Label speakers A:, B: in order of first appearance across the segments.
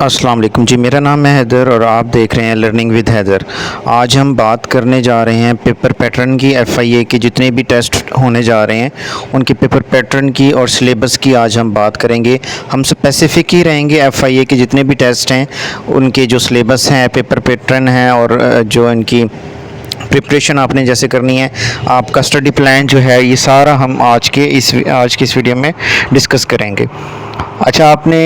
A: अस्सलाम वालेकुम जी। मेरा नाम है हैदर और आप देख रहे हैं लर्निंग विद हैदर। आज हम बात करने जा रहे हैं पेपर पैटर्न की। एफआईए के जितने भी टेस्ट होने जा रहे हैं उनके पेपर पैटर्न की और सिलेबस की आज हम बात करेंगे। हम स्पेसिफिक ही रहेंगे एफआईए के जितने भी टेस्ट हैं उनके जो सिलेबस हैं, पेपर पैटर्न हैं और जो इनकी प्रिपरेशन आपने जैसे करनी है, आपका स्टडी प्लान जो है, ये सारा हम आज की इस वीडियो में डिस्कस करेंगे। अच्छा, आपने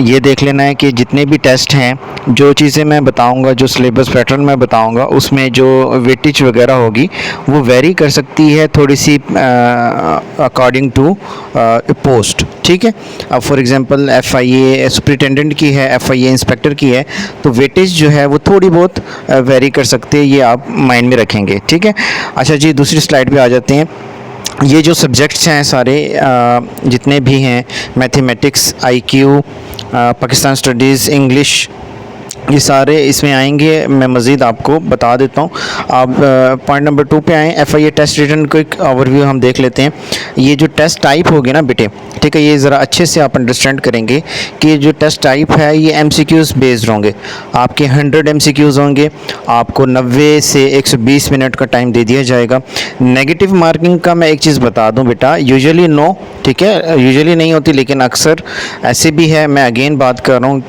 A: ये देख लेना है कि जितने भी टेस्ट हैं, जो चीज़ें मैं बताऊंगा, जो सिलेबस पैटर्न मैं बताऊंगा, उसमें जो वेटेज वगैरह होगी वो वेरी कर सकती है थोड़ी सी अकॉर्डिंग टू पोस्ट। ठीक है, अब फॉर एग्जांपल एफआईए सुपरिटेंडेंट की है, एफआईए इंस्पेक्टर की है, तो वेटेज जो है वो थोड़ी बहुत वेरी कर सकते हैं, ये आप माइंड में रखेंगे। ठीक है। अच्छा जी, दूसरी स्लाइड पे आ जाते हैं। ये जो सब्जेक्ट्स हैं सारे जितने भी हैं, mathematics, IQ, Pakistan studies, English, ये सारे इसमें आएंगे। मैं मज़ीद आपको बता देता हूँ। आप पॉइंट नंबर 2 पे आएँ। एफआईए टेस्ट रिटर्न को एक ओवरव्यू हम देख लेते हैं। ये जो टेस्ट टाइप होगी ना बेटे, ठीक है, ये ज़रा अच्छे से आप अंडरस्टैंड करेंगे कि जो टेस्ट टाइप है ये एमसीक्यूज़ बेस्ड होंगे। आपके 100 एमसीक्यूज़ होंगे। आपको 90 से 120 मिनट का टाइम दे दिया जाएगा। नेगेटिव मार्किंग का मैं एक चीज़ बता दूँ बेटा, यूजुअली नो, ठीक है, यूजुअली नहीं होती, लेकिन अक्सर ऐसे भी है। मैं अगेन बात कर रहा हूँ,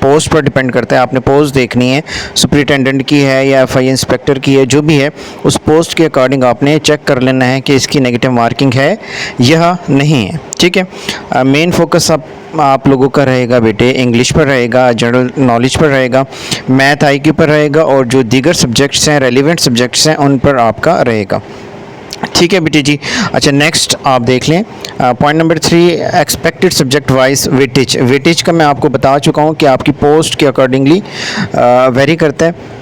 A: पोस्ट पर डिपेंड करता है। आपने पोस्ट देखनी है, सुपरिटेंडेंट की है या एफआईए इंस्पेक्टर की है, जो भी है, उस पोस्ट के अकॉर्डिंग आपने चेक कर लेना है कि इसकी नेगेटिव मार्किंग है या नहीं है। ठीक है। मेन फोकस आप लोगों का रहेगा बेटे, इंग्लिश पर रहेगा, जनरल नॉलेज पर रहेगा, मैथ आईक्यू पर रहेगा, और जो दीगर सब्जेक्ट्स हैं, रेलिवेंट सब्जेक्ट्स हैं, उन पर आपका रहेगा। ठीक है बेटी जी। अच्छा, नेक्स्ट आप देख लें point number 3, expected subject wise weightage. Weightage का मैं आपको बता चुका हूँ कि आपकी पोस्ट के अकॉर्डिंगली वेरी करता है।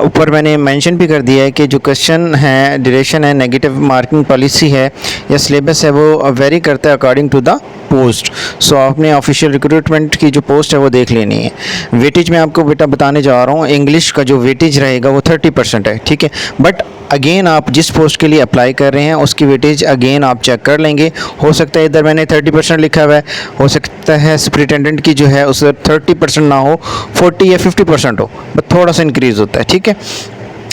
A: ऊपर मैंने मेंशन भी कर दिया है कि जो क्वेश्चन है, ड्यूरेशन है, नेगेटिव मार्किंग पॉलिसी है या सिलेबस है, वो वेरी करता है अकॉर्डिंग टू द पोस्ट। सो आपने ऑफिशियल रिक्रूटमेंट की जो पोस्ट है वो देख लेनी है। वेटेज मैं आपको बेटा बताने जा रहा हूँ। इंग्लिश का जो वेटेज रहेगा वो 30% है। ठीक है, बट अगेन आप जिस पोस्ट के लिए अप्लाई कर रहे हैं उसकी वेटेज अगेन आप चेक कर लेंगे। हो सकता है इधर मैंने 30% लिखा हुआ है, हो सकता है सुपरिटेंडेंट की जो है उससे 30% ना हो, 40 या 50% हो, बट थोड़ा सा इंक्रीज़ होता है। ठीक है।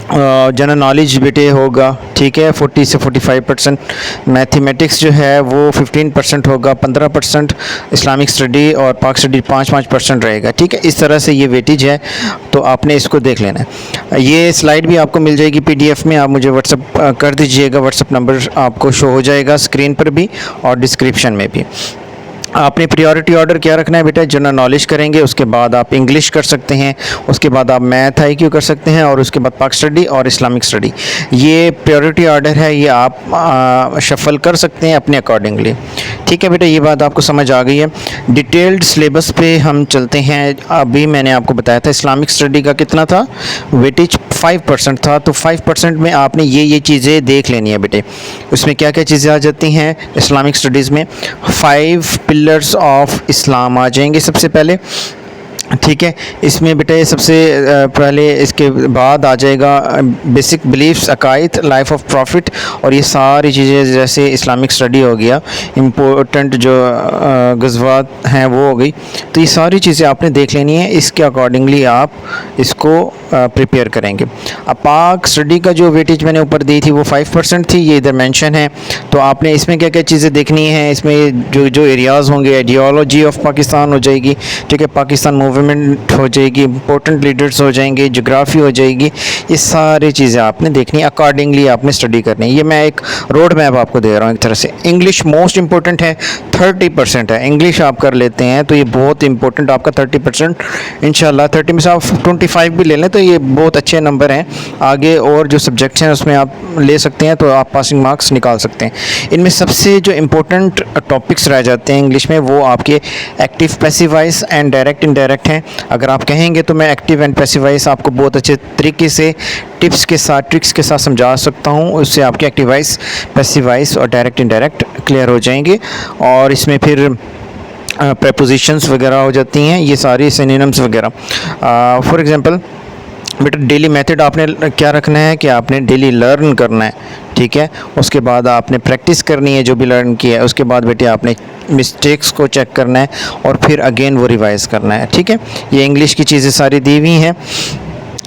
A: जनरल नॉलेज बेटे होगा, ठीक है, 40 से 45%। मैथमेटिक्स जो है वो 15% होगा, 15% इस्लामिक स्टडी और पाक स्टडी 5% रहेगा। ठीक है, इस तरह से ये वेटेज है, तो आपने इसको देख लेना है। ये स्लाइड भी आपको मिल जाएगी पीडीएफ में, आप मुझे व्हाट्सअप कर दीजिएगा। व्हाट्सअप नंबर आपको शो हो जाएगा स्क्रीन पर भी और डिस्क्रिप्शन में भी। आपने प्रायोरिटी ऑर्डर क्या रखना है बेटा, जनरल नॉलेज करेंगे, उसके बाद आप इंग्लिश कर सकते हैं, उसके बाद आप मैथ आईक्यू कर सकते हैं, और उसके बाद पाक स्टडी और इस्लामिक स्टडी। ये प्रायोरिटी ऑर्डर है, ये आप शफल कर सकते हैं अपने अकॉर्डिंगली। ठीक है बेटा, ये बात आपको समझ आ गई है। डिटेल्ड सिलेबस पे हम चलते हैं। अभी मैंने आपको बताया था इस्लामिक स्टडी का कितना था, वेटेज 5% था, तो 5% में आपने ये चीज़ें देख लेनी है बेटे। उसमें क्या क्या चीज़ें आ जाती हैं इस्लामिक स्टडीज़ में? 5 पिलर्स ऑफ इस्लाम आ जाएंगे सबसे पहले। ठीक है, इसमें बेटे सबसे पहले, इसके बाद आ जाएगा बेसिक बिलीफ्स, अकायद, लाइफ ऑफ प्रॉफिट, और ये सारी चीज़ें जैसे इस्लामिक स्टडी हो गया, इम्पोर्टेंट जो गज़वात हैं वो हो गई। तो ये सारी चीज़ें आपने देख लेनी है, इसके अकॉर्डिंगली आप इसको प्रिपेयर करेंगे। अब पाक स्टडी का जो वेटेज मैंने ऊपर दी थी वो 5% थी, ये इधर मेंशन है। तो आपने इसमें क्या क्या चीज़ें देखनी है, इसमें जो एरियाज़ होंगे, आइडियोलॉजी ऑफ पाकिस्तान हो जाएगी, ठीक है, पाकिस्तान मूवमेंट हो जाएगी, इंपॉर्टेंट लीडर्स हो जाएंगे, जोग्राफ़ी हो जाएगी, ये सारी चीज़ें आपने देखनी है, अकॉर्डिंगली आपने स्टडी करनी है। ये मैं एक रोड मैप आपको दे रहा हूँ एक तरह से। इंग्लिश मोस्ट इंपॉर्टेंट है, 30% है। इंग्लिश आप कर लेते हैं तो ये बहुत इंपॉर्टेंट, आपका 30% इंशाल्लाह। 30 में से आप 25 भी ले लें तो ये बहुत अच्छे नंबर हैं। आगे और जो सब्जेक्ट्स हैं उसमें आप ले सकते हैं, तो आप पासिंग मार्क्स निकाल सकते हैं। इनमें सबसे जो इम्पोर्टेंट टॉपिक्स रह जाते हैं इंग्लिश में, वो आपके active, passive voice and direct indirect हैं। अगर आप कहेंगे तो मैं एक्टिव एंड पैसिव वॉइस आपको बहुत अच्छे तरीके से टिप्स के साथ, ट्रिक्स के साथ समझा सकता हूँ। उससे आपके एक्टिव वॉइस, पैसिव वॉइस और डायरेक्ट इनडायरेक्ट क्लियर हो जाएंगे। और इसमें फिर प्रेपोजिशंस वगैरह हो जाती हैं, ये सारी सिनोनिम्स वगैरह। फॉर एग्जांपल बेटा डेली मेथड आपने क्या रखना है कि आपने डेली लर्न करना है, ठीक है। उसके बाद आपने प्रैक्टिस करनी है जो भी लर्न किया है, उसके बाद बेटे आपने मिस्टेक्स को चेक करना है और फिर अगेन वो रिवाइज़ करना है, ठीक है। ये इंग्लिश की चीज़ें सारी दी हुई हैं।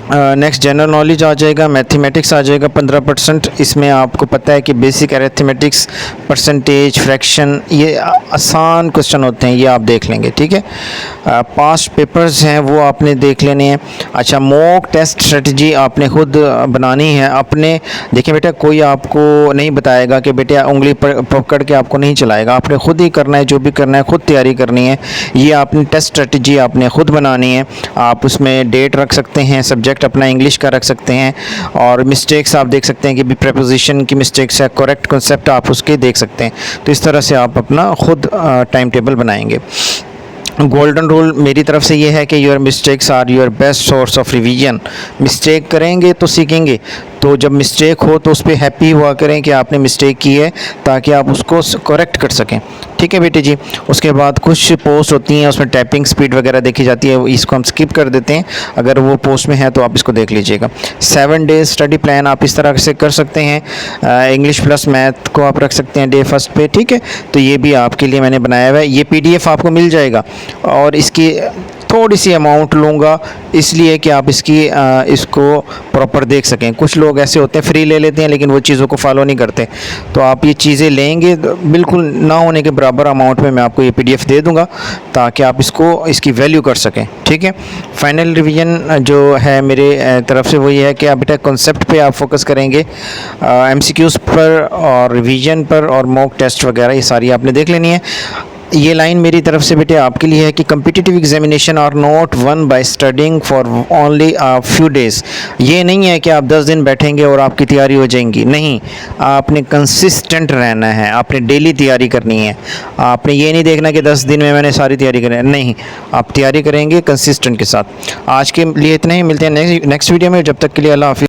A: नेक्स्ट जनरल नॉलेज आ जाएगा, मैथमेटिक्स आ जाएगा 15%। इसमें आपको पता है कि बेसिक अरिथमेटिक्स, परसेंटेज, फ्रैक्शन, ये आसान क्वेश्चन होते हैं, ये आप देख लेंगे, ठीक है। पास्ट पेपर्स हैं वो आपने देख लेने हैं। अच्छा, मॉक टेस्ट स्ट्रेटजी आपने खुद बनानी है अपने। देखिए बेटा, कोई आपको नहीं बताएगा कि बेटे उंगली पकड़ के आपको नहीं चलाएगा, आपने खुद ही करना है, जो भी करना है खुद तैयारी करनी है। ये आपने टेस्ट स्ट्रेटजी आपने खुद बनानी है। आप उसमें डेट रख सकते हैं, सब्जेक्ट अपना इंग्लिश का रख सकते हैं, और मिस्टेक्स आप देख सकते हैं कि भी प्रेपोजिशन की मिस्टेक्स है, करेक्ट कॉन्सेप्ट आप उसके देख सकते हैं। तो इस तरह से आप अपना खुद टाइम टेबल बनाएंगे। गोल्डन रूल मेरी तरफ से ये है कि your mistakes are your best source of revision. Mistake करेंगे तो सीखेंगे, तो जब मिस्टेक हो तो उस पर हैप्पी हुआ करें कि आपने मिस्टेक की है, ताकि आप उसको करेक्ट कर सकें, ठीक है बेटे जी। उसके बाद कुछ पोस्ट होती हैं उसमें टाइपिंग स्पीड वगैरह देखी जाती है, इसको हम स्किप कर देते हैं। अगर वो पोस्ट में है तो आप इसको देख लीजिएगा। 7 डेज स्टडी प्लान आप इस तरह से कर सकते हैं। इंग्लिश प्लस मैथ को आप रख सकते हैं डे फर्स्ट पे, ठीक है। तो ये भी आपके लिए मैंने बनाया हुआ है। ये PDF आपको मिल जाएगा, और इसकी थोड़ी सी अमाउंट लूँगा इसलिए कि आप इसको प्रॉपर देख सकें। कुछ लोग ऐसे होते हैं फ्री ले लेते हैं लेकिन वो चीज़ों को फॉलो नहीं करते, तो आप ये चीज़ें लेंगे बिल्कुल ना होने के बराबर अमाउंट में मैं आपको ये PDF दे दूँगा, ताकि आप इसकी वैल्यू कर सकें, ठीक है। फाइनल रिवीजन जो है मेरे तरफ से वो ये है कि आप बेटा कॉन्सेप्ट पे आप फोकस करेंगे, MCQs पर और रिवीजन पर और मॉक टेस्ट वगैरह ये सारी आपने देख लेनी है। ये लाइन मेरी तरफ से बेटे आपके लिए है कि competitive examination are not won by studying for only a few days. ये नहीं है कि आप 10 दिन बैठेंगे और आपकी तैयारी हो जाएंगी, नहीं। आपने कंसिस्टेंट रहना है, आपने डेली तैयारी करनी है। आपने ये नहीं देखना कि 10 दिन में मैंने सारी तैयारी करनी है, नहीं। आप तैयारी करेंगे कंसिस्टेंट के साथ। आज के लिए इतना ही, मिलते हैं नेक्स्ट वीडियो में। जब तक के लिए अल्लाह हाफिज़।